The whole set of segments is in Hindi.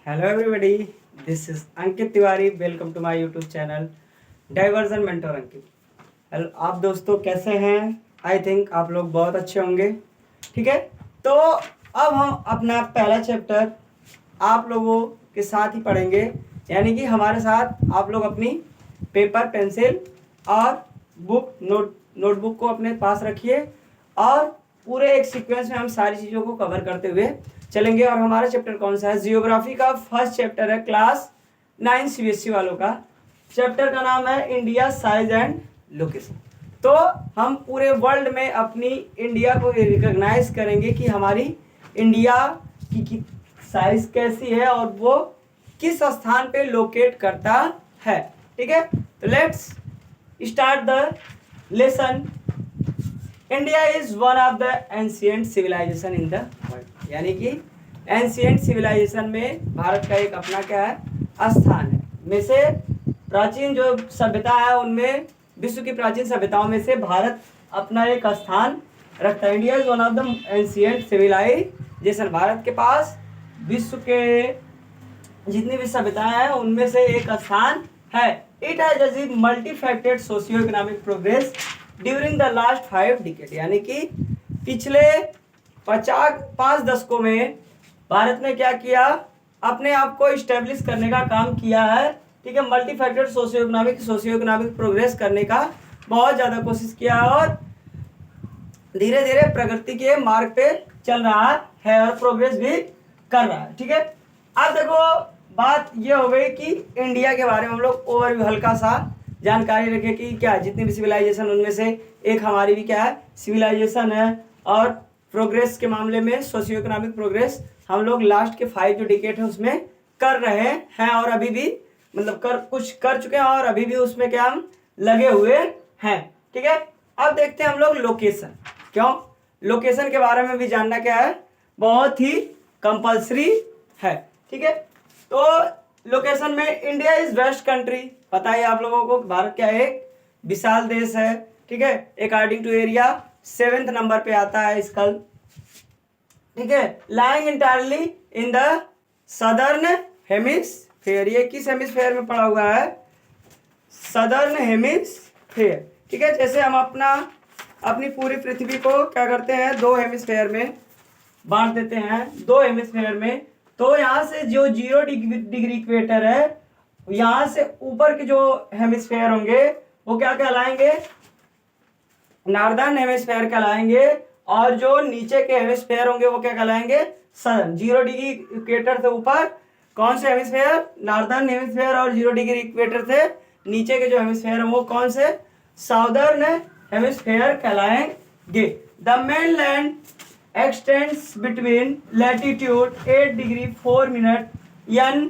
Hello everybody, this is Ankit Tiwari. Welcome to my YouTube channel Diversion Mentor Ankit. Hello आप दोस्तों कैसे हैं? आई थिंक आप लोग बहुत अच्छे होंगे। ठीक है, तो अब हम अपना पहला चैप्टर आप लोगों के साथ ही पढ़ेंगे, यानी कि हमारे साथ आप लोग अपनी पेपर पेंसिल और नोटबुक को अपने पास रखिए और पूरे एक सीक्वेंस में हम सारी चीज़ों को कवर करते हुए चलेंगे। और हमारा चैप्टर कौन सा है? जियोग्राफी का फर्स्ट चैप्टर है, क्लास 9 सीबीएसई वालों का। चैप्टर का नाम है इंडिया साइज एंड लोकेशन। तो हम पूरे वर्ल्ड में अपनी इंडिया को रिकॉग्नाइज करेंगे कि हमारी इंडिया की साइज कैसी है और वो किस स्थान पे लोकेट करता है। ठीक है, तो let's start the lesson. India is one of the ancient civilization in the world, यानी कि एंशिएंट सिविलाइजेशन में भारत का एक अपना क्या है, स्थान है। में से प्राचीन जो सभ्यता है उनमें, विश्व की प्राचीन सभ्यताओं में से भारत अपना एक स्थान रखता है। India is one of the ancient civilization. Bharat के पास विश्व के जितनी भी सभ्यताएं हैं उनमें से एक स्थान है। It has achieved multifaceted socio economic progress during the last 5 decade, यानी कि पिछले 5 दशकों में भारत ने क्या किया, अपने आप को इस्टेब्लिश करने का काम किया है। ठीक है, मल्टीफैक्टेड सोशियो इकोनॉमिक प्रोग्रेस करने का बहुत ज़्यादा कोशिश किया और धीरे धीरे प्रगति के मार्ग पे चल रहा है और प्रोग्रेस भी कर रहा है। ठीक है, अब देखो बात ये हो गई कि इंडिया के बारे में हम लोग ओवरव्यू हल्का सा जानकारी रखें कि क्या जितनी भी सिविलाइजेशन उनमें से एक हमारी भी क्या है, सिविलाइजेशन है। और प्रोग्रेस के मामले में सोशियो इकोनॉमिक प्रोग्रेस हम लोग लास्ट के 5 जो डिकेड है उसमें कर रहे हैं और अभी भी मतलब कुछ कर चुके हैं और अभी भी उसमें क्या हम लगे हुए हैं। ठीक है, अब देखते हैं हम लोग लोकेशन। क्यों, लोकेशन के बारे में भी जानना क्या है, बहुत ही कंपल्सरी है। ठीक है, तो लोकेशन में इंडिया इज वेस्ट कंट्री, पता है आप लोगों को, भारत क्या एक विशाल देश है। ठीक है, according to area 7th number पे आता है इसका। ठीक है, lying entirely in the southern hemisphere, ये किस हेमिस्फेयर में पड़ा हुआ है? Southern hemisphere. ठीक है, जैसे हम अपनी पूरी पृथ्वी को क्या करते हैं, 2 हेमिस्फेयर में बांट देते हैं, 2 हेमिस्फेयर में। तो यहाँ से जो 0 डिग्री इक्वेटर है, यहाँ से ऊपर के जो हेमिस्फेयर होंगे वो क्या कहलाएंगे? नॉर्दर्न हेमिस्फेयर कहलाएंगे। और जो नीचे के हेमिस्फेयर होंगे वो क्या कहलाएंगे? सदर्न। 0 डिग्री इक्वेटर से ऊपर कौन से हेमिस्फेयर? Northern hemisphere. और 0 डिग्री इक्वेटर से नीचे के जो हेमिस्फेयर है वो कौन से? साउदर्न हेमिस्फेयर कहलाएंगे। The mainland extends between latitude 8 degree 4 minute N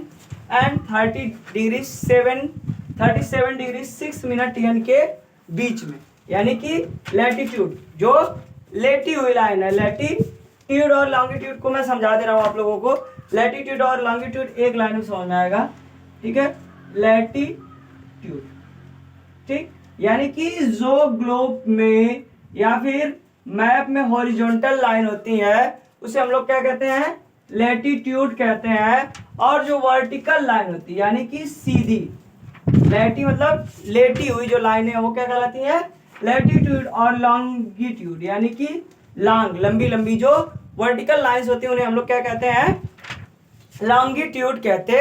and 37 degree 6 minute N के बीच में, यानी कि लैटिट्यूड जो लेटी हुई लाइन है, लैटिट्यूड और लॉन्गिट्यूड को मैं समझा दे रहा हूँ आप लोगों को। लैटिट्यूड और लॉन्गिट्यूड एक लाइन में समझ में आएगा। ठीक है, लैटिट्यूड, ठीक, यानी कि जो ग्लोब में या फिर मैप में हॉरिजॉन्टल लाइन होती है उसे हम लोग क्या कहते हैं? लैटिट्यूड कहते हैं। और जो वर्टिकल लाइन होती है यानी कि सीधी, लैटी मतलब लेटी हुई जो लाइन है वो क्या कहलाती है? लैटिट्यूड। और लॉन्गिट्यूड यानी कि लंबी लंबी जो वर्टिकल लाइंस होती है उन्हें हम लोग क्या कहते हैं? लॉन्गिट्यूड कहते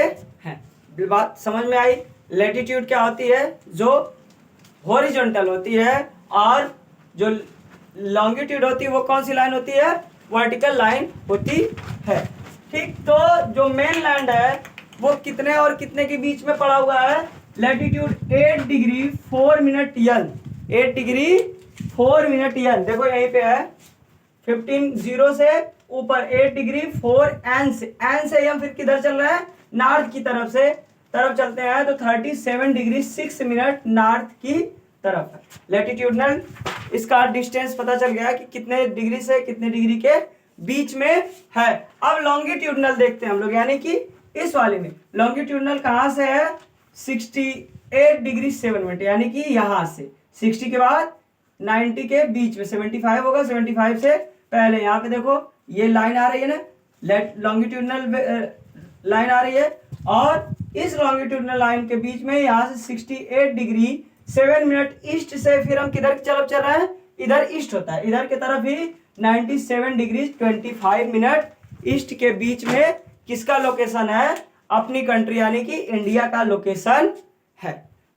हैं। बात समझ में आई? लैटिट्यूड क्या होती है? जो हॉरिजॉन्टल होती है। और जो लॉन्गिट्यूड होती है वो कौन सी लाइन होती है? वर्टिकल लाइन होती है। ठीक, तो जो मेन लैंड है वो कितने और कितने के बीच में पड़ा हुआ है? Latitude 8 degree 4 minute N, 8 degree 4 minute N, देखो यहीं पे है 15 0 से ऊपर 8 डिग्री 4 N से हम फिर किधर चल रहे हैं? नॉर्थ की तरफ चलते हैं तो 37 डिग्री 6 मिनट नॉर्थ की तरफ है लैटिट्यूडनल। इसका डिस्टेंस पता चल गया कि कितने डिग्री से कितने डिग्री के बीच में है। अब लॉन्गिट्यूडनल देखते हैं हम लोग, यानी कि इस वाले में लॉन्गिट्यूडनल कहाँ से है? 68 डिग्री 7 मिनट, यानी कि यहाँ से 60 के बाद 90 के बीच में 75 होगा। 75 से पहले यहाँ पे देखो ये लाइन आ रही है ना, लॉन्गिट्यूडनल लाइन आ रही है और इस लॉन्गिट्यूडनल लाइन के बीच में यहाँ से 68 डिग्री 7 मिनट ईस्ट से फिर हम किधर की तरफ चल रहे हैं, इधर ईस्ट होता है, इधर की तरफ ही 97 डिग्री 25 मिनट ईस्ट के बीच में किसका लोकेशन है, अपनी कंट्री यानी कि इंडिया का लोकेशन है।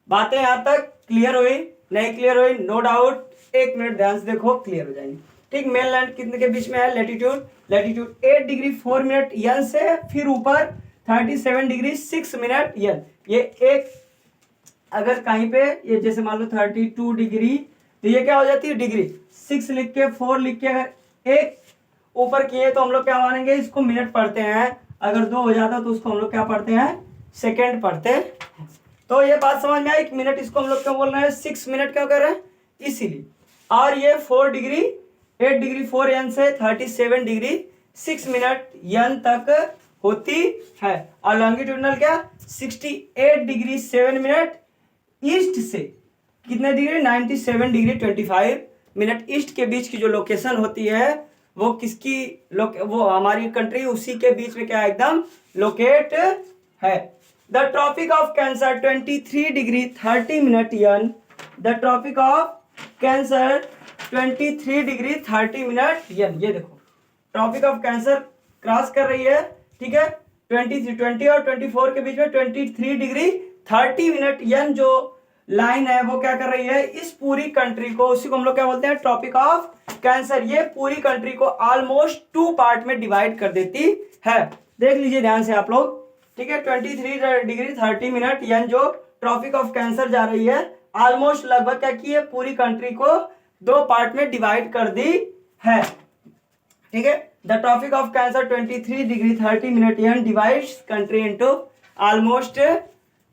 बातें यहाँ तक क्लियर हुई, नहीं क्लियर हुई, नो डाउट, 1 मिनट ध्यान से देखो, क्लियर हो जाएंगी। ठीक, मेन लैंड कितने के बीच में है, लेटीट्यूड 8 डिग्री 4 मिनट यन से फिर ऊपर 37 डिग्री 6 मिनट यन। ये एक अगर कहीं पे ये जैसे मान लो 32 डिग्री, तो ये क्या हो जाती है डिग्री, 6 लिख के 4 लिख के अगर एक ऊपर किए तो हम लोग क्या मानेंगे, इसको मिनट पढ़ते हैं, अगर 2 हो जाता तो उसको हम लोग क्या पढ़ते हैं, सेकेंड पढ़ते हैं। तो ये बात समझ में आई, 1 मिनट इसको हम लोग क्या बोल रहे हैं, 6 मिनट क्या कर रहे हैं इसीलिए। और ये 4 डिग्री 8 डिग्री 4 यन से 37 डिग्री 6 मिनट यन तक होती है। और लॉन्गिट्यूडनल क्या 68 डिग्री 7 मिनट ईस्ट से कितने डिग्री 97 डिग्री 25 मिनट ईस्ट के बीच की जो लोकेशन होती है वो किसकी वो हमारी कंट्री उसी के बीच में क्या एकदम लोकेट है। The tropic of cancer 23 degree 30 minute N, the tropic of cancer 23 degree 30 minute N. ये देखो ट्रॉपिक ऑफ कैंसर क्रॉस कर रही है, ठीक है, 20 और 24 के बीच में 23 डिग्री 30 मिनट यन जो लाइन है वो क्या कर रही है, इस पूरी कंट्री को, उसी को हम लोग क्या बोलते हैं ट्रॉपिक ऑफ कैंसर, ये पूरी कंट्री को ऑलमोस्ट 2 पार्ट में डिवाइड कर देती है। देख लीजिए ध्यान से आप लोग, ठीक है, 23 डिग्री 30 मिनट यन जो ट्रॉपिक ऑफ कैंसर जा रही है ऑलमोस्ट लगभग क्या की है, पूरी कंट्री को 2 पार्ट में डिवाइड कर दी है। ठीक है, the tropic of cancer 23 degree 30 minute N divides country into almost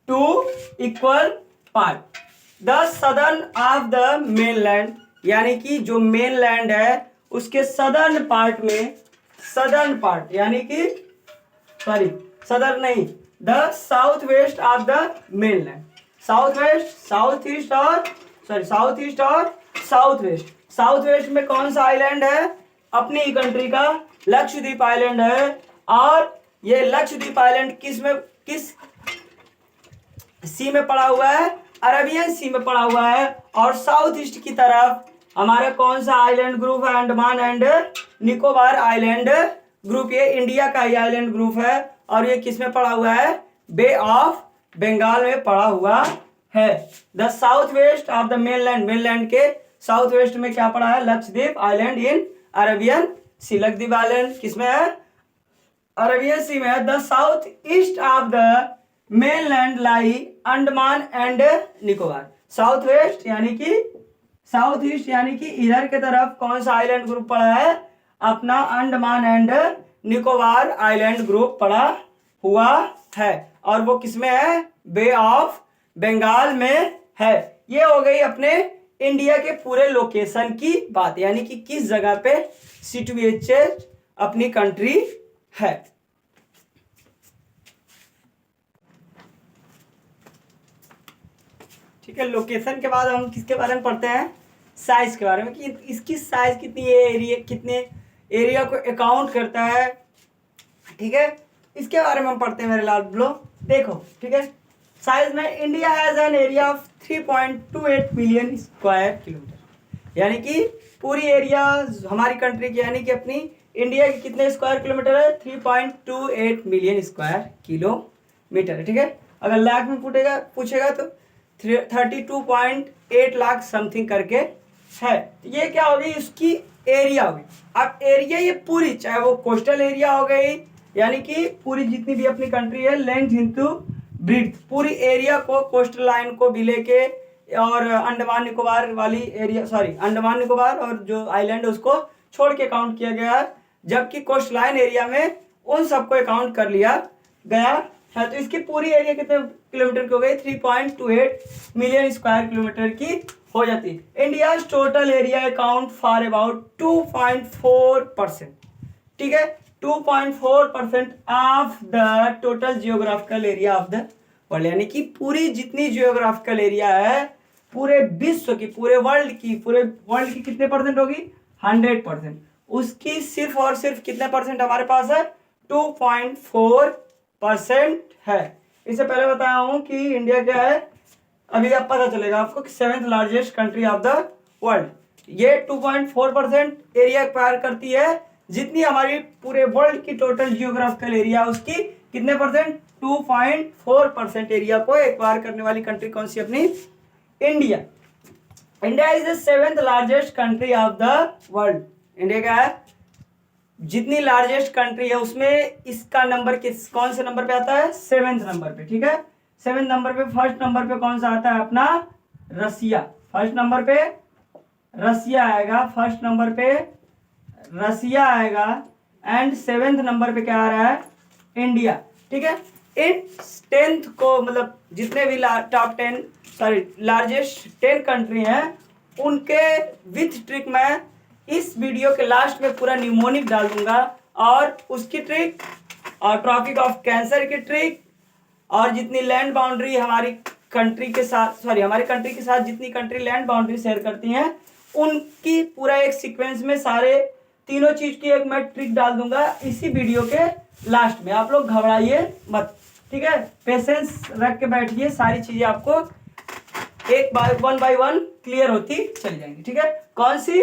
2 equal part. The southern of the mainland, यानी कि जो मेनलैंड है उसके सदर्न पार्ट में, सदर्न पार्ट यानी कि सॉरी सदर्न नहीं, the south west of the mainland, south west, south east और सॉरी साउथ ईस्ट और साउथ वेस्ट। साउथ वेस्ट में कौन सा आइलैंड है, अपनी ही कंट्री का लक्षद्वीप आइलैंड है। और ये लक्षद्वीप आइलैंड किस सी में पड़ा हुआ है, अरेबियन सी में पड़ा हुआ है। और साउथ ईस्ट की तरफ हमारा कौन सा आइलैंड ग्रुप है, Andaman and Nicobar island group, ये इंडिया का ही आइलैंड ग्रुप है। और ये किस में पड़ा हुआ है, बे ऑफ बंगाल में पड़ा हुआ है। The south west of the mainland, mainland के साउथ वेस्ट में क्या पड़ा है, Lakshadweep island in Arabian sea. Lakshadweep island किसमें है, अरेबियन सी में है। The south east of the mainland lie Andaman and Nicobar. South west यानी कि साउथ ईस्ट यानी कि इधर के तरफ कौन सा आइलैंड ग्रुप पड़ा है, अपना Andaman and Nicobar island group पड़ा हुआ है। और वो किसमें है, बे ऑफ बंगाल में है। ये हो गई अपने इंडिया के पूरे लोकेशन की बात, यानी कि किस जगह पे सिचुएटेड अपनी कंट्री है। ठीक है, लोकेशन के बाद हम किसके बारे में पढ़ते हैं, साइज के बारे में, कि इसकी साइज कितनी है, एरिया कितने एरिया को अकाउंट करता है। ठीक है, इसके बारे में हम पढ़ते हैं मेरे लाल लोग। देखो ठीक है, साइज में India has an area of 3.28 million square kilometre, यानी कि पूरी एरिया हमारी कंट्री की यानी कि अपनी इंडिया की कितने स्क्वायर किलोमीटर है, 3.28 मिलियन स्क्वायर किलोमीटर है। ठीक है, अगर लाख में पूछेगा तो 32.8 लाख समथिंग करके है। ये क्या हो गई, इसकी एरिया हो गई। अब एरिया ये पूरी, चाहे वो कोस्टल एरिया हो गई यानी कि पूरी जितनी भी अपनी कंट्री है, लेंथ इंटू ब्रीथ, पूरी एरिया को कोस्टल लाइन को भी लेके और अंडमान निकोबार वाली एरिया, सॉरी अंडमान निकोबार और जो आइलैंड है उसको छोड़ के काउंट किया गया है, जबकि कोस्ट लाइन एरिया में उन सबको अकाउंट कर लिया गया है। तो इसकी पूरी एरिया कितने किलोमीटर की हो गई, 3.28 मिलियन स्क्वायर किलोमीटर की हो जाती है। India total area account for about 2.4%। ठीक है, 2.4% of the total geographical area of the world, यानी कि पूरी जितनी जियोग्राफिकल एरिया है पूरे विश्व की, पूरे वर्ल्ड की कितने परसेंट होगी, 100%। उसकी सिर्फ और सिर्फ कितने परसेंट हमारे पास है, 2.4 परसेंट है। इससे पहले बताया हूँ कि इंडिया क्या है, अभी आप पता चलेगा आपको कि 7th largest country of the world. ये 2.4% एरिया एक्वायर करती है, जितनी हमारी पूरे वर्ल्ड की टोटल जियोग्राफिकल एरिया उसकी कितने परसेंट, 2.4% एरिया को एक्वायर करने वाली कंट्री कौन सी अपनी, India. India is the 7th largest country of the world. India क्या है, जितनी लार्जेस्ट कंट्री है उसमें इसका नंबर कौन से नंबर पे आता है, 7th नंबर पे। ठीक है, 7th नंबर पे, फर्स्ट नंबर पे कौन सा आता है अपना, रसिया। फर्स्ट नंबर पे रसिया आएगा, फर्स्ट नंबर पे रसिया आएगा, एंड 7th नंबर पे क्या आ रहा है, इंडिया। ठीक है, इन 10th को मतलब जितने भी टॉप 10 लार्जेस्ट 10 कंट्री हैं उनके विथ ट्रिक मैं इस वीडियो के लास्ट में पूरा न्यूमोनिक डाल दूंगा, और उसकी ट्रिक और ट्रॉपिक ऑफ कैंसर की ट्रिक, और जितनी लैंड बाउंड्री हमारी कंट्री के साथ हमारी कंट्री के साथ जितनी कंट्री लैंड बाउंड्री शेयर करती हैं उनकी पूरा एक सीक्वेंस में सारे तीनों चीज की एक मैं ट्रिक डाल दूंगा इसी वीडियो के लास्ट में। आप लोग घबराइए मत, ठीक है, पेशेंस रख के बैठिए, सारी चीजें आपको एक वन बाय वन क्लियर होती चली जाएंगी। ठीक है, कौन सी,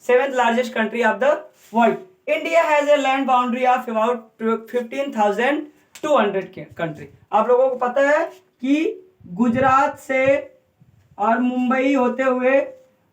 7th largest country of the world. India has a land boundary of about 15,200 country. आप लोगों को पता है कि गुजरात से और मुंबई होते हुए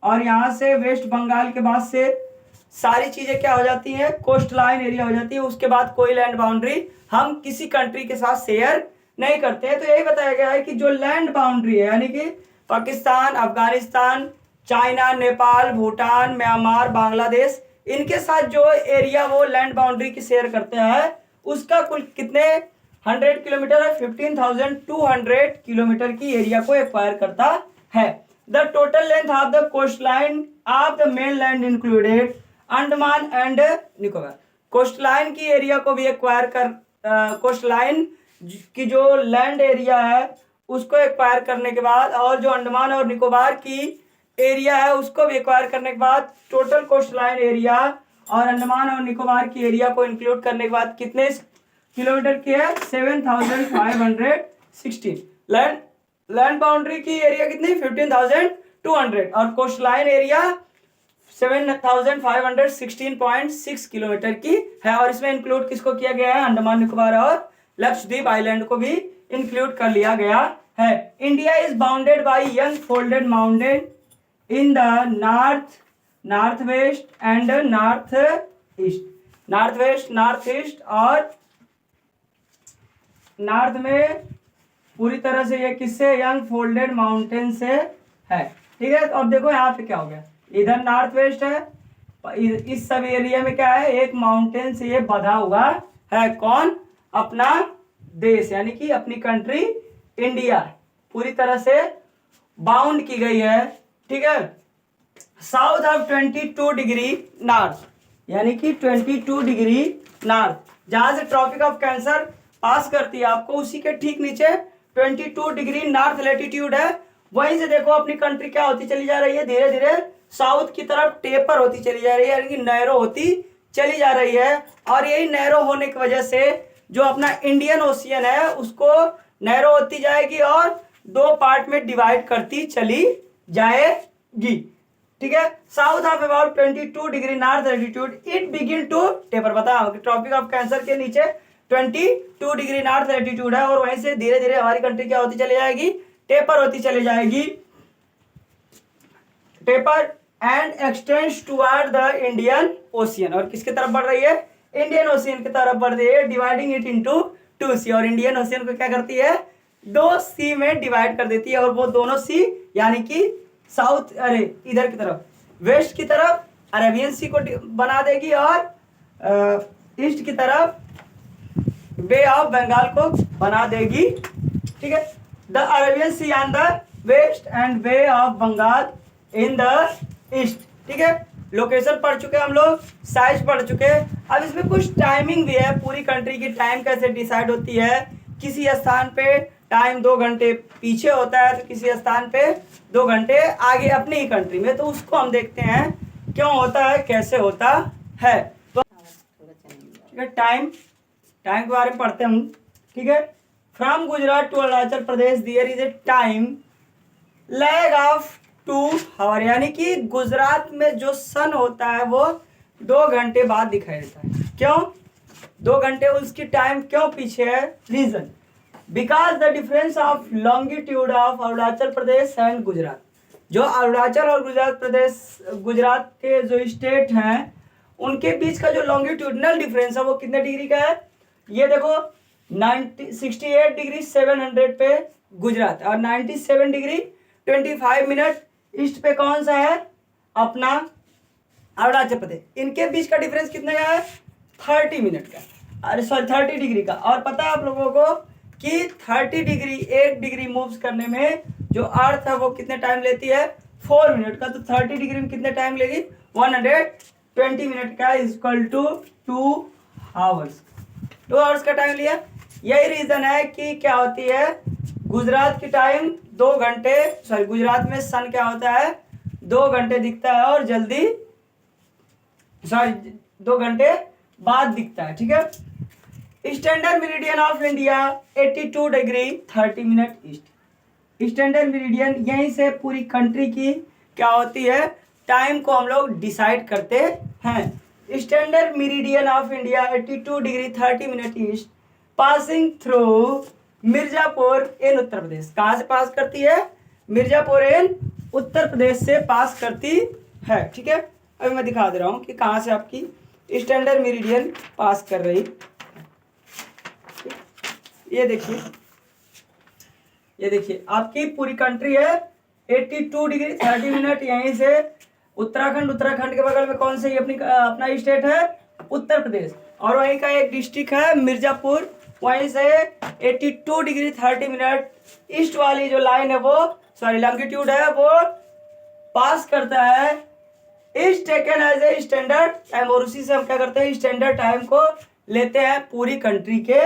और यहाँ से वेस्ट बंगाल के बाद से सारी चीजें क्या हो जाती हैं, कोस्ट लाइन एरिया हो जाती है। उसके बाद कोई लैंड बाउंड्री हम किसी कंट्री के साथ शेयर नहीं करते हैं। तो यही बताया गया है कि जो लैंड बाउंड्री है, यानी कि पाकिस्तान, अफगानिस्तान, चाइना, नेपाल, भूटान, म्यांमार, बांग्लादेश, इनके साथ जो एरिया वो लैंड बाउंड्री की शेयर करते हैं उसका कुल कितने 100 किलोमीटर है, 15,200 किलोमीटर की एरिया को एक्वायर करता है। The total length of the coast line of the main land included Andaman and Nicobar. Coast line की एरिया को भी एक्वायर कोस्ट लाइन की जो लैंड एरिया है उसको एक्वायर करने के बाद, और जो अंडमान और निकोबार की एरिया है उसको भी एक्वायर करने के बाद, टोटल कोस्ट लाइन एरिया और अंडमान और निकोबार की एरिया को इंक्लूड करने के बाद कितने किलोमीटर की है, 7,516। लैंड बाउंड्री की एरिया कितनी, 15,200, और कोस्ट लाइन एरिया 7,516.6 किलोमीटर की है। और इसमें इंक्लूड किसको किया गया है, अंडमान निकोबार और लक्षद्वीप आइलैंड को भी इंक्लूड कर लिया गया है। India is bounded by young folded mountain in the north west and north east और नॉर्थ में पूरी तरह से ये किससे, यंग फोल्डेड माउंटेन से है। ठीक है, तो अब देखो यहाँ पे क्या हो गया, इधर नॉर्थ वेस्ट है, इस सब एरिया में क्या है, एक माउंटेन से ये बंधा हुआ है। कौन, अपना देश, यानी कि अपनी कंट्री इंडिया पूरी तरह से बाउंड की गई है। ठीक है, साउथ ऑफ 22 डिग्री नॉर्थ, यानी कि 22 डिग्री नॉर्थ, जहां से ट्रॉपिक ऑफ कैंसर पास करती है आपको, उसी के ठीक नीचे 22 डिग्री नॉर्थ लेटीट्यूड है। वहीं से देखो अपनी कंट्री क्या होती चली जा रही है, धीरे धीरे साउथ की तरफ टेपर होती चली जा रही है, यानी कि नैरो होती चली जा रही है। और यही नैरो होने की वजह से जो अपना इंडियन ओशियन है उसको नैरो होती जाएगी और 2 पार्ट में डिवाइड करती चली जाएगी। ठीक है, south of about 22 degree north latitude it begin to taper. बताओ कि ट्रॉपिक ऑफ कैंसर के नीचे 22 डिग्री नॉर्थ लेटीट्यूड है, और वहीं से धीरे धीरे हमारी कंट्री क्या होती चली जाएगी, टेपर होती चली जाएगी, taper and x tends toward the Indian ocean. और किसकी तरफ बढ़ रही है, इंडियन ओशियन की तरफ बढ़ रही है, डिवाइडिंग इट इनटू 2 सी। और इंडियन ओशियन को क्या करती है, 2 सी में डिवाइड कर देती है, और वो दोनों सी यानी कि साउथ, इधर की तरफ वेस्ट की तरफ अरेबियन सी को बना देगी, और ईस्ट की तरफ बे ऑफ बंगाल को बना देगी। ठीक है, the Arabian sea on the west and bay of Bengal in the east. ठीक है, लोकेशन पढ़ चुके हम लोग, साइज पढ़ चुके। अब इसमें कुछ टाइमिंग भी है, पूरी कंट्री की टाइम कैसे डिसाइड होती है। किसी स्थान पे टाइम 2 घंटे पीछे होता है, तो किसी स्थान पे 2 घंटे आगे अपनी ही कंट्री में। तो उसको हम देखते हैं क्यों होता है, कैसे होता है। तो टाइम के बारे में पढ़ते हैं हम ठीक है। From Gujarat to Arunachal Pradesh there is a time lag of 2 hour, यानी कि गुजरात में जो सन होता है वो 2 घंटे बाद दिखाई देता है। क्यों 2 घंटे उसकी टाइम क्यों पीछे है? Reason because the difference of longitude of Arunachal Pradesh and Gujarat. जो अरुणाचल और गुजरात के जो स्टेट हैं उनके बीच का जो लॉन्गिट्यूडनल डिफरेंस है वो कितने डिग्री का है? ये देखो 68 डिग्री 700 पे गुजरात और 97 डिग्री 25 मिनट ईस्ट पे कौन सा है? अपना अरुणाचल प्रदेश। इनके बीच का डिफरेंस कितने का है? 30 मिनट का, अरे सॉरी 30 डिग्री का। और पता है आप लोगों को कि 30 डिग्री 1 डिग्री मूव्स करने में जो अर्थ है वो कितने टाइम लेती है? 4 मिनट का। तो 30 डिग्री में कितने टाइम लेगी? 120 मिनट का इक्वल टू 2 आवर्स। 2 आवर्स का टाइम लिया। यही रीजन है कि क्या होती है गुजरात की टाइम 2 घंटे, सॉरी गुजरात में सन क्या होता है 2 घंटे दिखता है और जल्दी, सॉरी 2 घंटे बाद दिखता है, ठीक है। Standard meridian of India 82 degree 30 minute east. Standard meridian यहीं से पूरी कंट्री की क्या होती है टाइम को हम लोग डिसाइड करते हैं। Standard meridian of India 82 degree 30 minute east passing through Mirzapur in Uttar Pradesh. कहाँ से पास करती है? मिर्जापुर इन उत्तर प्रदेश से पास करती है, ठीक है। अभी मैं दिखा दे रहा हूँ कि कहाँ से आपकी स्टैंडर्ड मेरिडियन पास कर रही। ये देखिए आपकी पूरी कंट्री है 82 डिग्री 30 मिनट। यहीं से उत्तराखंड के बगल में कौन सी अपना स्टेट है? उत्तर प्रदेश। और वहीं का एक डिस्ट्रिक्ट है मिर्जापुर, वहीं से 82 डिग्री 30 मिनट ईस्ट वाली जो लाइन है वो, सॉरी लॉन्गिट्यूड है, वो पास करता है। Is taken as a standard time, और उसी से हम क्या करते हैं स्टैंडर्ड टाइम को लेते हैं पूरी कंट्री के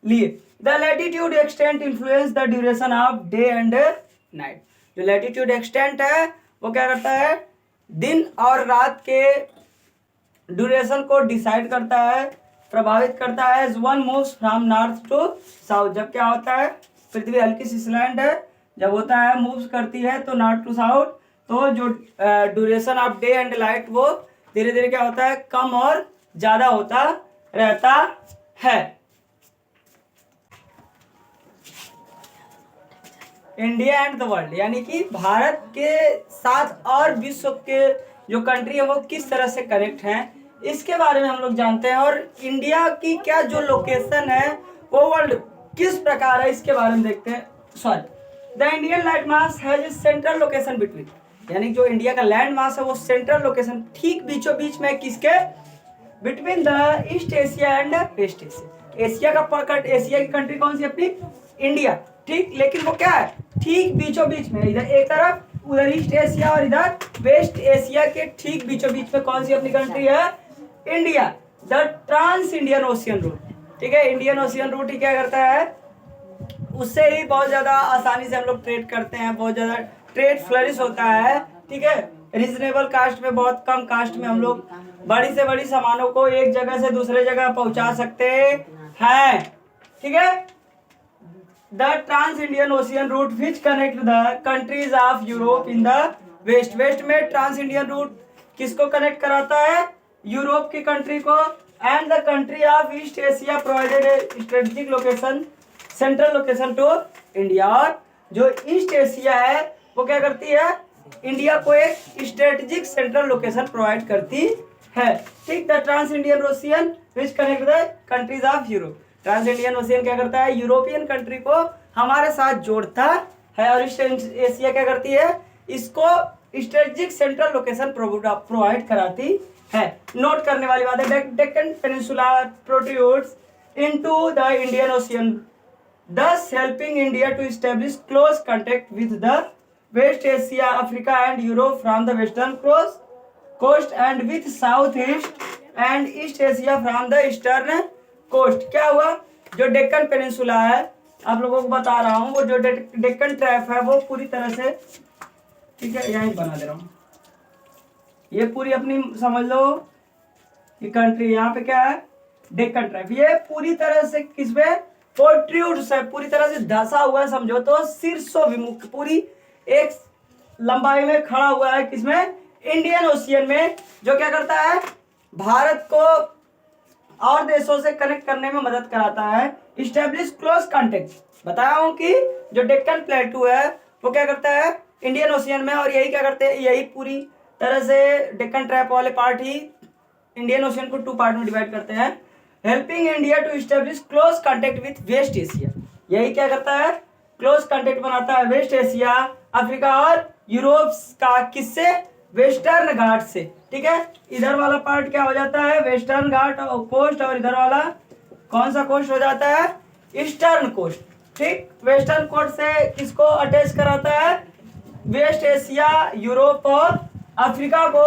लिए। The latitude extent influence the duration of day and night. जो लैटिट्यूड एक्सटेंट है वो क्या करता है दिन और रात के ड्यूरेशन को डिसाइड करता है, प्रभावित करता है। As one moves from north to south, जब क्या होता है पृथ्वी हल्की सी स्लैंट है, जब होता है मूव्स करती है तो नॉर्थ टू साउथ, तो जो duration of day and light वो धीरे धीरे क्या होता है कम और ज्यादा होता रहता है। इंडिया एंड द वर्ल्ड, यानी कि भारत के साथ और विश्व के जो कंट्री है वो किस तरह से कनेक्ट हैं इसके बारे में हम लोग जानते हैं। और इंडिया की क्या जो लोकेशन है वो वर्ल्ड किस प्रकार है इसके बारे में देखते हैं। Sorry, the Indian land mass has central location between, यानी जो इंडिया का लैंड मास है वो सेंट्रल लोकेशन ठीक बीचों बीच में किसके? Between the east Asia and west Asia. Asia का पकड़, एशिया की कंट्री कौन सी अपनी? इंडिया, ठीक। लेकिन वो क्या है ठीक बीचों बीच में, इधर एक तरफ उधर ईस्ट एशिया और इधर वेस्ट एशिया के ठीक बीचों बीच में कौन सी अपनी कंट्री है? India. The trans Indian ocean route, ठीक है। इंडियन ओशियन रूट ही क्या करता है उससे ही बहुत ज्यादा आसानी से हम लोग ट्रेड करते हैं, बहुत ज्यादा ट्रेड फ्लरिश होता है, ठीक है। रीजनेबल कास्ट में, बहुत कम कास्ट में हम लोग बड़ी से बड़ी सामानों को एक जगह से दूसरे जगह पहुंचा सकते हैं, ठीक है। The trans Indian ocean route which connect the countries of Europe in the west. West में ट्रांस इंडियन रूट किसको कनेक्ट कराता है? यूरोप की कंट्री को। And the country of east Asia provided a strategic location, central location to India. और जो ईस्ट एशिया है वो क्या करती है इंडिया को एक स्ट्रेटेजिक सेंट्रल लोकेशन प्रोवाइड करती है, ठीक। The trans Indian ocean which connect the countries of Europe. Trans Indian ocean क्या करता है यूरोपियन कंट्री को हमारे साथ जोड़ता है, और ईस्ट एशिया क्या करती है इसको स्ट्रेटेजिक सेंट्रल लोकेशन प्रोवाइड कराती है। नोट करने वाली बात है, Deccan peninsula protrudes into the Indian ocean, thus helping India to establish close contact with the West Asia, Africa and Europe from the western coast and with Southeast and East Asia from the eastern coast। क्या हुआ जो डेक्कन पेनिनसुला है आप लोगों को बता रहा हूँ, वो जो डेक्कन ट्रैप है वो पूरी तरह से, ठीक है यहीं बना दे रहा हूँ, ये पूरी अपनी समझ लो ये कंट्री, यहाँ पे क्या है डेक्कन ट्रैप, ये पूरी तरह से किस पे प्रोट्रूड्स है, पूरी तरह से धंसा हुआ है, समझो तो शीर्षोन्मुख, पूरी एक लंबाई में खड़ा हुआ है, किसमें, इंडियन ओशियन में, जो क्या करता है, भारत को और देशों से कनेक्ट करने में मदद कराता है। इस्टेब्लिश क्लोज कांटेक्ट, बताया हूं कि जो डेक्कन प्लेटू है वो क्या करता है इंडियन ओशियन में, और यही क्या करते हैं, यही पूरी तरह से डेक्कन ट्रैप वाले पार्ट ही इंडियन ओशियन को 2 पार्ट में डिवाइड करते हैं। Helping India to establish close contact with west Asia, यही क्या करता है, क्लोज कांटेक्ट बनाता है वेस्ट एशिया, अफ्रीका और यूरोप का, किससे, वेस्टर्न घाट से। ठीक है, इधर वाला पार्ट क्या हो जाता है, वेस्टर्न घाट और कोस्ट, और इधर वाला कौन सा कोस्ट हो जाता है, ईस्टर्न कोस्ट। ठीक, वेस्टर्न कोस्ट से किसको अटैच कराता है, वेस्ट एशिया, यूरोप और अफ्रीका को,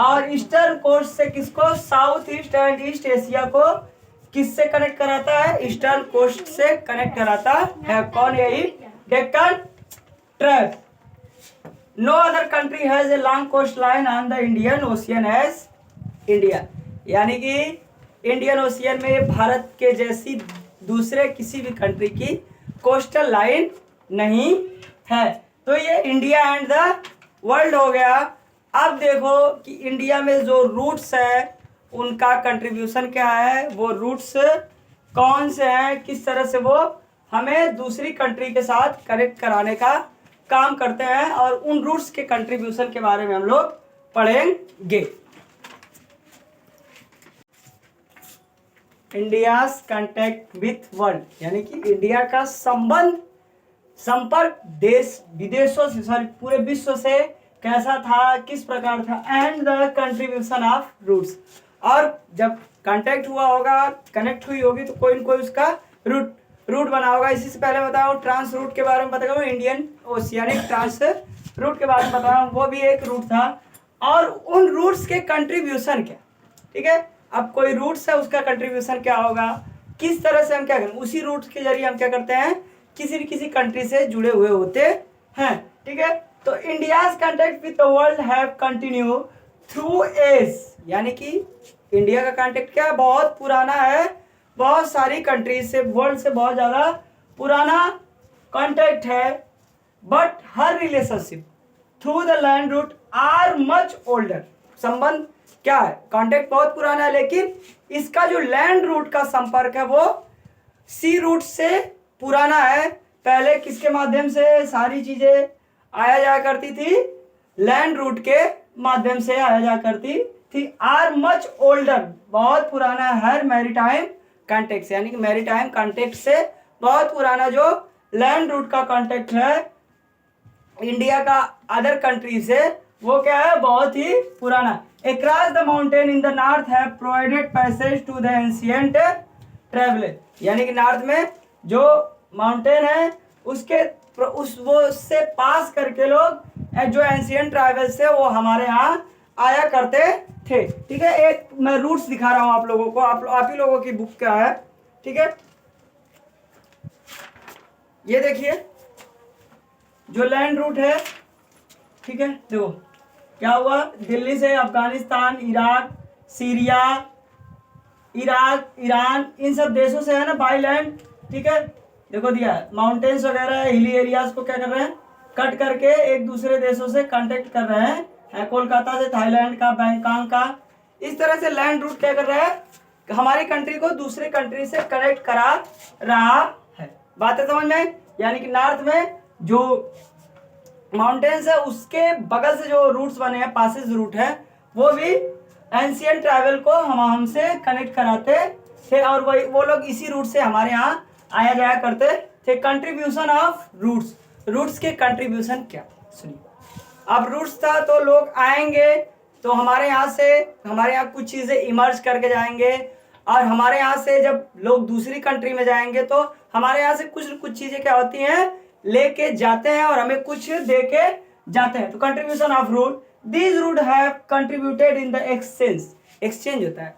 और ईस्टर्न कोस्ट से किसको, south east and east Asia को किससे कनेक्ट कराता है, ईस्टर्न कोस्ट से कनेक्ट कराता है। कौन, यही Deccan trap. No other country has a long coast line on the Indian ocean as India, यानी कि इंडियन ओशियन में भारत के जैसी दूसरे किसी भी कंट्री की कोस्टल लाइन नहीं है। तो ये इंडिया एंड द वर्ल्ड हो गया। अब देखो कि इंडिया में जो रूट्स है उनका कंट्रीब्यूशन क्या है, वो रूट्स कौन से हैं, किस तरह से वो हमें दूसरी कंट्री के साथ कनेक्ट कराने का काम करते हैं, और उन रूट्स के कंट्रीब्यूशन के बारे में हम लोग पढ़ेंगे। इंडियाज कांटेक्ट विथ वर्ल्ड, यानी कि इंडिया का संपर्क देश विदेशों से, सॉरी पूरे विश्व से कैसा था, किस प्रकार था, and the contribution of routes. और जब कांटेक्ट हुआ होगा, कनेक्ट हुई होगी, तो कोई न कोई उसका रूट बना होगा। इसी से पहले बताओ ट्रांस रूट के बारे में बताया, इंडियन ओशियानिक ट्रांस रूट के बारे में बताया, वो भी एक रूट था। और उन रूट्स के कंट्रीब्यूशन क्या, ठीक है, अब कोई रूट्स है उसका कंट्रीब्यूशन क्या होगा, किस तरह से हम क्या करें, उसी रूट के जरिए हम क्या करते हैं, किसी न किसी कंट्री से जुड़े हुए होते हैं। ठीक है, तो India's contact with the world have continue through age, यानी कि इंडिया का कांटेक्ट क्या है, बहुत पुराना है, बहुत सारी कंट्रीज से, वर्ल्ड से बहुत ज़्यादा पुराना कांटेक्ट है। But her relationship through the land route are much older, संबंध क्या है, कांटेक्ट बहुत पुराना है, लेकिन इसका जो लैंड रूट का संपर्क है वो सी रूट से पुराना है। पहले किसके माध्यम से सारी चीजें आया जाया करती थी, लैंड रूट के माध्यम से आया जाया करती थी। आर मच ओल्डर, बहुत पुराना है, मैरीटाइम कांटेक्ट से, यानी कि मैरीटाइम कांटेक्ट से बहुत पुराना जो लैंड रूट का कांटेक्ट है इंडिया का अदर कंट्री से, वो क्या है, बहुत ही पुराना। Across the mountain in the north have provided passage to the ancient traveler, यानी कि नॉर्थ में जो माउंटेन है वो से पास करके लोग जो एंशियंट ट्राइबल्स थे वो हमारे यहाँ आया करते थे। ठीक है, एक मैं रूट्स दिखा रहा हूँ आप लोगों को, आप ही लोगों की बुक क्या है। ठीक है, ये देखिए जो लैंड रूट है, ठीक है, देखो क्या हुआ, दिल्ली से अफगानिस्तान, इराक, सीरिया, ईरान, इन सब देशों से है ना बाई लैंड। ठीक है, देखो दिया है, माउंटेन्स वगैरह हिली एरियाज को क्या कर रहे हैं, कट करके एक दूसरे देशों से कांटेक्ट कर रहे हैं, कोलकाता से थाईलैंड का, बैंकॉक का, इस तरह से लैंड रूट क्या कर रहा है, हमारी कंट्री को दूसरे कंट्री से कनेक्ट करा रहा है। बातें समझ में, यानी कि नॉर्थ में जो माउंटेन्स है उसके बगल से जो रूट्स बने हैं, पासेज रूट है, वो भी एंशियंट ट्रैवल को हमसे कनेक्ट कराते थे, और वही वो लोग इसी रूट से हमारे यहाँ आया जाया करते थे। कंट्रीब्यूशन ऑफ रूट्स, रूट्स के कंट्रीब्यूशन क्या, सुनिए। अब रूट्स था तो लोग आएंगे तो हमारे यहाँ कुछ चीज़ें इमर्ज करके जाएंगे, और हमारे यहाँ से जब लोग दूसरी कंट्री में जाएंगे तो हमारे यहाँ से कुछ चीज़ें क्या होती हैं, लेके जाते हैं और हमें कुछ दे के जाते हैं। तो contribution of route, these route have contributed in the exchange होता है,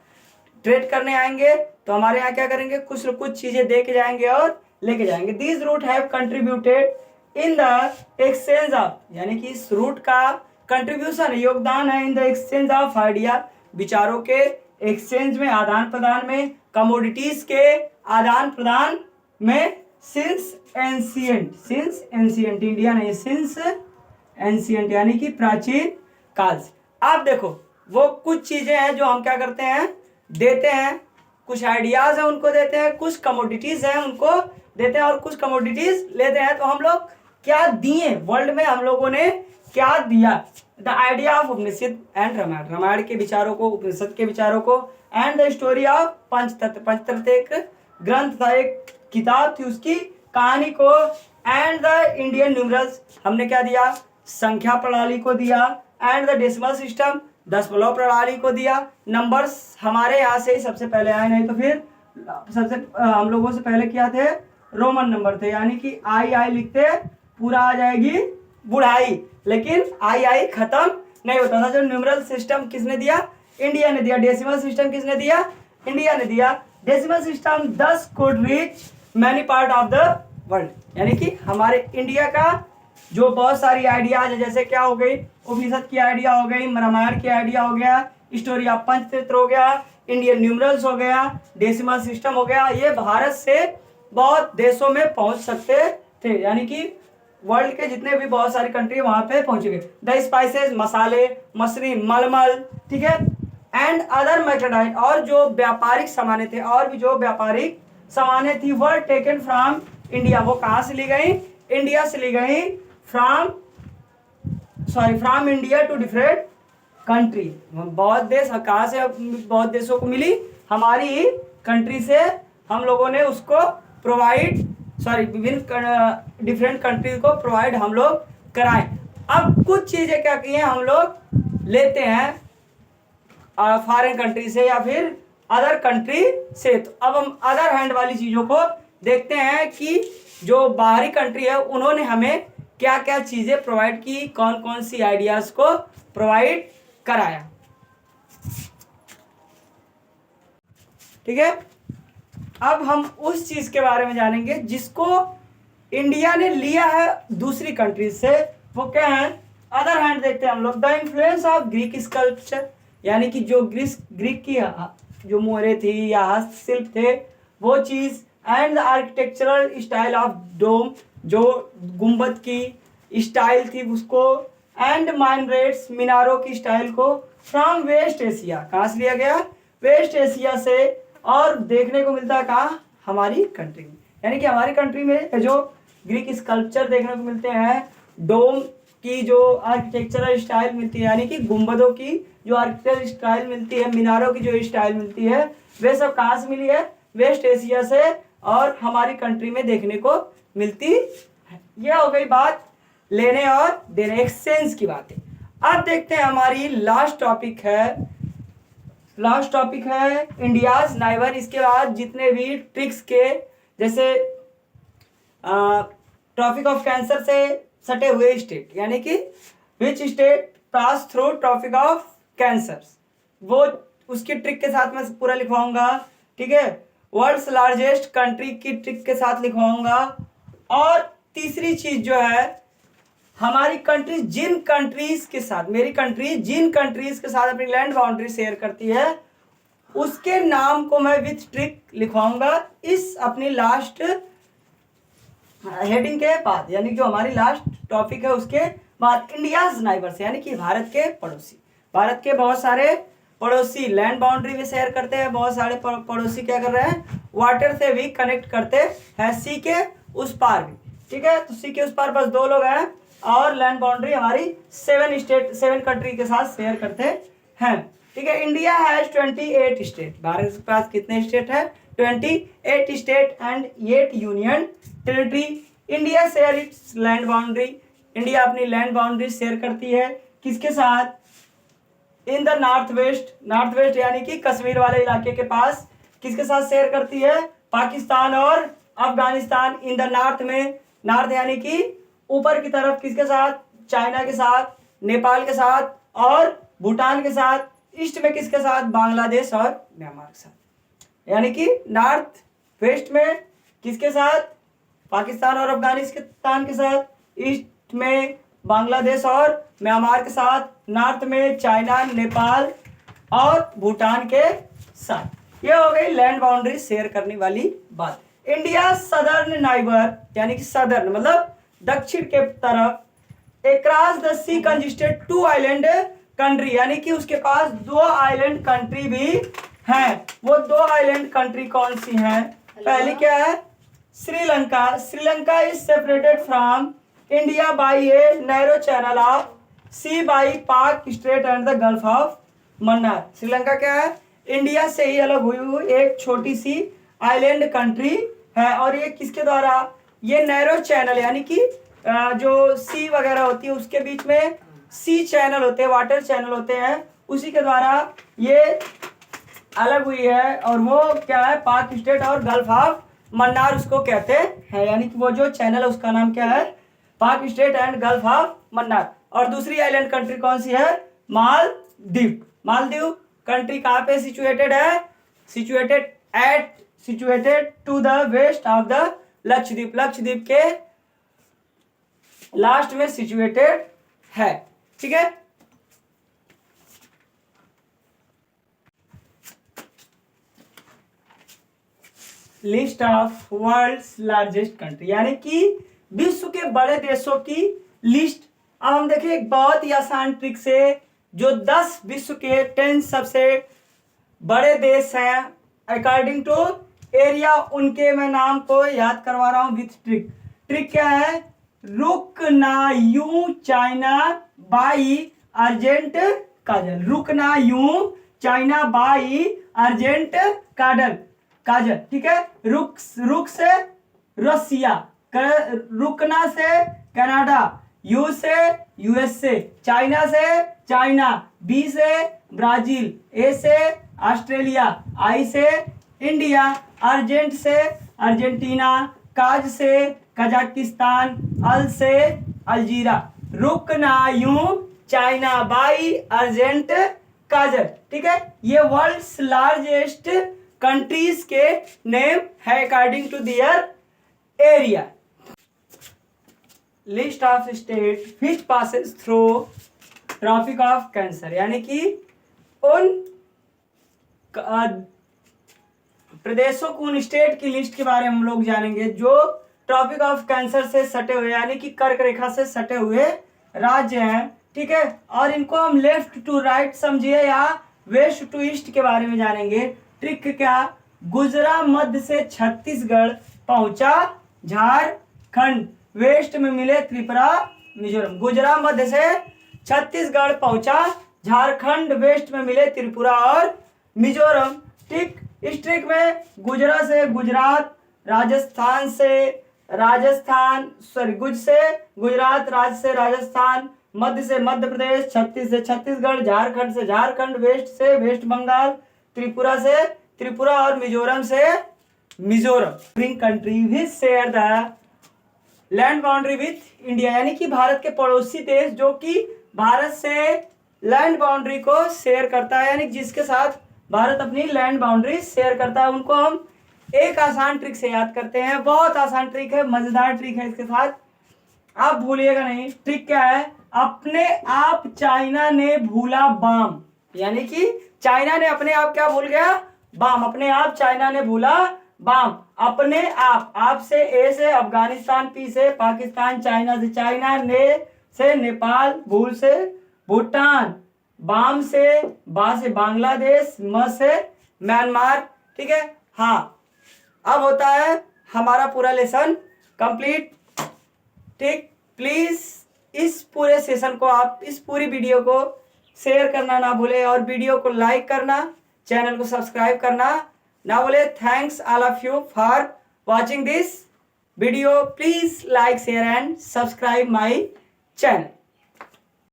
ट्रेड करने आएंगे तो हमारे यहाँ क्या करेंगे, कुछ चीजें दे के जाएंगे और लेके जाएंगे। These route have contributed in the exchange of, यानी कि इस रूट का कंट्रीब्यूशन योगदान है in the exchange of idea, विचारों के एक्सचेंज में, आदान प्रदान में, कमोडिटीज के आदान प्रदान में सिंस एंशियंट इंडिया नहीं, सिंस एंशियंट यानी कि प्राचीन काल से। आप देखो वो कुछ चीजें हैं जो हम क्या करते हैं, देते हैं, कुछ आइडियाज हैं उनको देते हैं, कुछ कमोडिटीज हैं उनको देते हैं और कुछ कमोडिटीज लेते हैं। तो हम लोग क्या दिए वर्ल्ड में, हम लोगों ने क्या दिया? The idea of Upanishad and Ramayana, Ramayana के विचारों को, उपनिषद के विचारों को, एंड द स्टोरी ऑफ पंचतत्व, पंचतत्व एक ग्रंथ था, एक किताब थी, उसकी कहानी को, एंड द इंडियन न्यूमरल्स, हमने क्या दिया? संख्या प्रणाली को दिया, एंड द डेसिमल सिस्टम, दशमलव प्रणाली को दिया। नंबर्स हमारे यहाँ से ही सबसे पहले आए, नहीं तो फिर सबसे हम लोगों से पहले क्या थे? रोमन नंबर थे, यानी कि आई लिखते पूरा आ जाएगी बुढ़ाई, लेकिन आई खत्म नहीं होता था। जो न्यूमरल सिस्टम किसने दिया? इंडिया ने दिया। डेसिमल सिस्टम किसने दिया? इंडिया ने दिया। Decimal system 10 could reach many part of the world, यानी कि हमारे इंडिया का जो बहुत सारी आइडियाज है, जैसे क्या हो गई? उपनिषद की आइडिया हो गई, रामायण की आइडिया हो गया, स्टोरी ऑफ पंचतंत्र हो गया, इंडियन न्यूमरल्स हो गया, डेसिमल सिस्टम हो गया, ये भारत से बहुत देशों में पहुंच सकते थे, यानी कि वर्ल्ड के जितने भी बहुत सारी कंट्री वहां पे पहुंच गए। द स्पाइसेस, मसाले, मछली, मलमल, ठीक है, एंड अदर मैकेडाइट, और जो व्यापारिक सामानें थे, और भी जो व्यापारिक सामानें थी, वर टेकन फ्रॉम इंडिया, वो कहाँ से ली गई? इंडिया से ली गई। From India to different country, बहुत देश कहाँ से बहुत देशों को मिली? हमारी कंट्री से हम लोगों ने उसको प्रोवाइड, विभिन्न डिफरेंट कंट्रीज को प्रोवाइड हम लोग कराएं। अब कुछ चीजें क्या की हैं, हम लोग लेते हैं फॉरेन कंट्री से या फिर अदर कंट्री से। तो अब हम अदर हैंड वाली चीजों को देखते हैं कि जो बाहरी कंट्री है उन्होंने हमें क्या क्या चीजें प्रोवाइड की, कौन कौन सी आइडियाज को प्रोवाइड कराया। ठीक है, अब हम उस चीज के बारे में जानेंगे जिसको इंडिया ने लिया है दूसरी कंट्री से, वो क्या है? अदर हैंड देखते हैं हम लोग। The influence of Greek sculpture, यानी कि जो ग्रीक की जो मोहरें थी या हस्तशिल्प थे वो चीज, and the architectural style of dome, जो गुंबद की स्टाइल थी उसको, एंड माइनरेट्स, मीनारों की स्टाइल को, फ्रॉम वेस्ट एशिया, कहाँ से लिया गया? वेस्ट एशिया से। और देखने को मिलता है कहाँ? हमारी कंट्री में, यानी कि हमारी कंट्री में जो ग्रीक स्कल्पचर देखने को मिलते हैं, डोम की जो आर्किटेक्चरल स्टाइल मिलती है, यानी कि गुंबदों की जो आर्किटेक्चरल स्टाइल मिलती है, मीनारों की जो स्टाइल मिलती है, वे सब कहाँ से मिली है? वेस्ट एशिया से, और हमारी कंट्री में देखने को मिलती है। यह हो गई बात लेने और देने, एक्सचेंज की बात है। अब देखते हैं हमारी लास्ट टॉपिक है इंडियाज नाइबर। इसके बाद जितने भी ट्रिक्स के, जैसे ट्रॉपिक ऑफ कैंसर से सटे हुए स्टेट, यानी कि which state pass through tropic of cancer, वो उसकी ट्रिक के साथ मैं पूरा लिखवाऊंगा। ठीक है, वर्ल्ड्स लार्जेस्ट कंट्री की ट्रिक के साथ लिखवाऊंगा। और तीसरी चीज जो है, हमारी कंट्री जिन कंट्रीज के साथ, मेरी कंट्री जिन कंट्रीज के साथ अपनी लैंड बाउंड्री शेयर करती है, उसके नाम को मैं विथ ट्रिक लिखवाऊंगा इस अपनी लास्ट हेडिंग के बाद, यानी जो हमारी लास्ट टॉपिक है उसके बाद। इंडियाज नाइबर्स, यानी कि भारत के पड़ोसी। भारत के बहुत सारे पड़ोसी लैंड बाउंड्री में शेयर करते हैं, बहुत सारे पड़ोसी क्या कर रहे हैं? वाटर से भी कनेक्ट करते हैं, सी के उस पार भी। ठीक है, तो सी के उस पार बस 2 लोग हैं, और लैंड बाउंड्री हमारी 7 कंट्री के साथ शेयर करते हैं। ठीक है, इंडिया हैज 28 स्टेट। भारत के पास कितने स्टेट है? 28 state and 8 union territory. India share its land boundary, India अपनी लैंड बाउंड्री शेयर करती है किसके साथ? इन द नॉर्थ वेस्ट यानी कि कश्मीर वाले इलाके के पास किसके साथ शेयर करती है? पाकिस्तान और अफगानिस्तान। इन द नॉर्थ में, नॉर्थ यानी कि ऊपर की तरफ किसके साथ? चाइना के साथ, नेपाल के साथ और भूटान के साथ। ईस्ट में किसके साथ? बांग्लादेश और म्यांमार के साथ। यानी कि नॉर्थ वेस्ट में किसके साथ? पाकिस्तान और अफगानिस्तान के साथ। ईस्ट में बांग्लादेश और म्यांमार के साथ। नॉर्थ में चाइना, नेपाल और भूटान के साथ। ये हो गई लैंड बाउंड्री शेयर करने वाली बात। इंडिया सदर्न नाइबर यानी कि सदर्न मतलब दक्षिण के तरफ across the sea consisted to island country यानी कि उसके पास 2 आइलैंड कंट्री भी हैं। वो 2 आइलैंड कंट्री कौन सी हैं? पहली क्या है? Sri Lanka. Sri Lanka is separated from India by a narrow channel of sea by Palk strait and the gulf of Mannar. Sri Lanka क्या है? इंडिया से ही अलग हुई एक छोटी सी आइलैंड कंट्री है। और ये किसके द्वारा? ये नैरो चैनल यानी कि जो सी वगैरह होती है उसके बीच में सी चैनल होते हैं, वाटर चैनल होते हैं, उसी के द्वारा ये अलग हुई है। और वो क्या है? पाक स्टेट और गल्फ ऑफ मन्नार उसको कहते हैं। यानी कि वो जो चैनल है उसका नाम क्या है? पाक state and gulf of Mannar. और दूसरी आइलैंड कंट्री कौन सी है? मालदीव। मालदीव कंट्री कहाँ पे सिचुएटेड है? Situated to the west of the Lakshadweep. Lakshadweep के लास्ट में सिचुएटेड है। ठीक है। List of world's largest country यानी कि विश्व के बड़े देशों की लिस्ट। अब हम देखें एक बहुत ही आसान ट्रिक से जो 10 विश्व के 10 सबसे बड़े देश हैं अकॉर्डिंग टू एरिया, उनके मैं नाम को याद करवा रहा हूं विथ ट्रिक। ट्रिक क्या है? रुकना यूं चाइना बाई अर्जेंट काजल। रुकना यूं चाइना बाई अर्जेंट काजल। ठीक है। रुक से रसिया, रुकना से कनाडा, यू से यूएसए, चाइना से चाइना, बी से ब्राजील, ए से ऑस्ट्रेलिया, आई से इंडिया, अर्जेंट से अर्जेंटीना, काज से कजाकिस्तान, अल से अल्जीरिया। रुकना यूं चाइना बाई अर्जेंट काजल। ठीक है। ये वर्ल्ड्स लार्जेस्ट कंट्रीज के नेम है according to their area. List of state which passes through tropic of cancer यानी कि उन प्रदेशों को, उन स्टेट की लिस्ट के बारे में हम लोग जानेंगे जो ट्रॉपिक ऑफ कैंसर से सटे हुए यानी कि कर्क रेखा से सटे हुए राज्य हैं। ठीक है। और इनको हम लेफ्ट टू राइट समझिए या वेस्ट टू ईस्ट के बारे में जानेंगे। ट्रिक क्या? गुजरा मध्य से छत्तीसगढ़, पहुंचा झारखंड, वेस्ट में मिले त्रिपुरा मिजोरम। गुजरा मध्य से छत्तीसगढ़ पहुंचा झारखंड, वेस्ट में मिले त्रिपुरा और मिजोरम। ठीक। इस ट्रिक में गुजरा से गुजरात, राजस्थान से राजस्थान, गुज से गुजरात, राज से राजस्थान, मध्य से मध्य प्रदेश, छत्तीस से छत्तीसगढ़, झारखंड से झारखंड, वेस्ट से वेस्ट बंगाल, त्रिपुरा से त्रिपुरा और मिजोरम से Mizoram. Country which share the land boundary with India यानी कि भारत के पड़ोसी देश जो कि भारत से लैंड बाउंड्री को शेयर करता है यानी जिसके साथ भारत अपनी लैंड बाउंड्री शेयर करता है, उनको हम एक आसान ट्रिक से याद करते हैं। बहुत आसान ट्रिक है, मजेदार ट्रिक है, इसके साथ आप भूलिएगा नहीं। ट्रिक क्या है? अपने आप चाइना ने भूला बाम यानी कि चाइना ने अपने आप क्या भूल गया? बाम। अपने आप चाइना ने भूला बाम। अपने आप से ए से अफगानिस्तान, पी से पाकिस्तान, चाइना से चाइना, ने से नेपाल, भूल से भूटान, बाम से बा से बांग्लादेश, म से म्यांमार। ठीक है। हाँ, अब होता है हमारा पूरा लेसन कंप्लीट। ठीक। प्लीज इस पूरे सेशन को, आप इस पूरी वीडियो को शेयर करना ना भूले और वीडियो को लाइक करना, चैनल को सब्सक्राइब करना ना भूले। Thanks all of you for watching this video. Please like, share and subscribe my channel.